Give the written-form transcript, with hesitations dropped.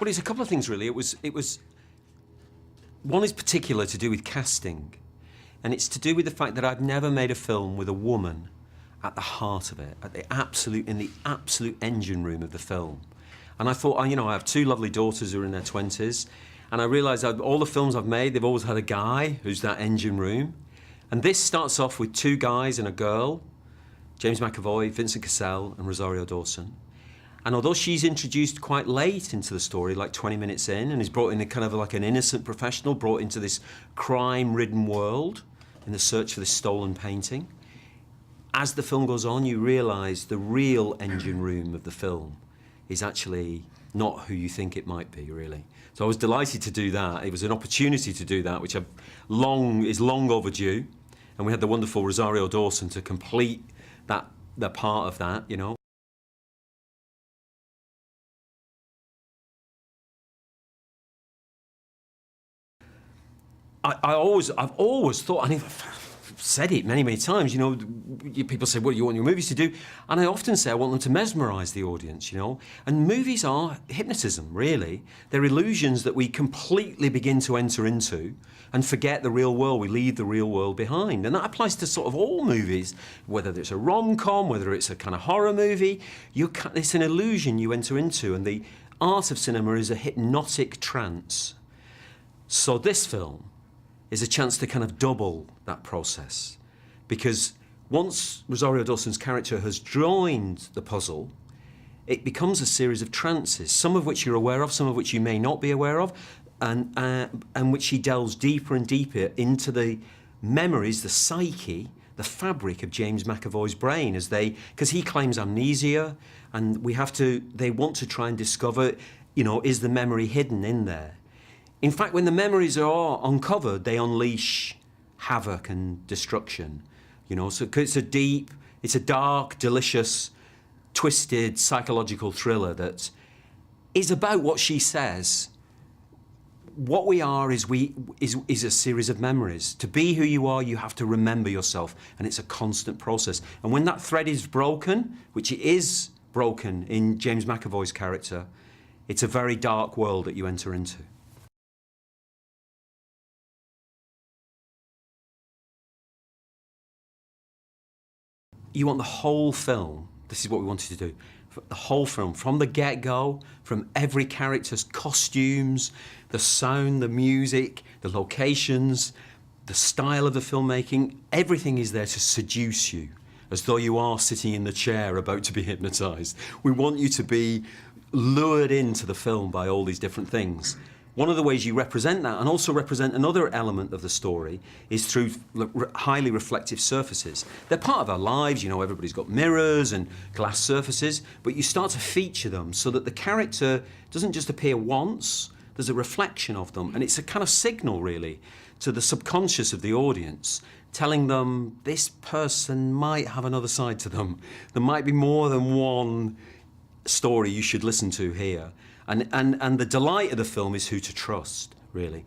Well, it's a couple of things, really. It was one is particular to do with casting, and it's to do with the fact that I've never made a film with a woman at the heart of it, in the absolute engine room of the film. And I thought, you know, I have two lovely daughters who are in their 20s, and I realised that all the films I've made, they've always had a guy who's that engine room. And this starts off with two guys and a girl, James McAvoy, Vincent Cassel, and Rosario Dawson. And although she's introduced quite late into the story, like 20 minutes in, and is brought in a kind of like an innocent professional, brought into this crime-ridden world in the search for this stolen painting, as the film goes on, you realise the real engine room of the film is actually not who you think it might be, really. So I was delighted to do that. It was an opportunity to do that, which is long overdue. And we had the wonderful Rosario Dawson to complete the part of that, you know. I've always thought, and I've said it many times, you know, people say, what do you want your movies to do? And I often say I want them to mesmerise the audience, you know. And movies are hypnotism, really. They're illusions that we completely begin to enter into and forget the real world. We leave the real world behind. And that applies to sort of all movies, whether it's a rom-com, whether it's a kind of horror movie. It's an illusion you enter into, and the art of cinema is a hypnotic trance. So this film is a chance to kind of double that process. Because once Rosario Dawson's character has joined the puzzle, it becomes a series of trances, some of which you're aware of, some of which you may not be aware of, and which she delves deeper and deeper into the memories, the psyche, the fabric of James McAvoy's brain, because he claims amnesia, and they want to try and discover, you know, is the memory hidden in there? In fact, when the memories are uncovered, they unleash havoc and destruction. You know, so it's a dark, delicious, twisted psychological thriller that is about what she says. What we are is a series of memories. To be who you are, you have to remember yourself, and it's a constant process. And when that thread is broken, which it is broken in James McAvoy's character, it's a very dark world that you enter into. You want the whole film, this is what we wanted to do, the whole film, from the get-go, from every character's costumes, the sound, the music, the locations, the style of the filmmaking, everything is there to seduce you, as though you are sitting in the chair about to be hypnotised. We want you to be lured into the film by all these different things. One of the ways you represent that, and also represent another element of the story, is through highly reflective surfaces. They're part of our lives, you know, everybody's got mirrors and glass surfaces, but you start to feature them so that the character doesn't just appear once, there's a reflection of them, and it's a kind of signal, really, to the subconscious of the audience, telling them this person might have another side to them. There might be more than one story you should listen to here. And the delight of the film is who to trust, really.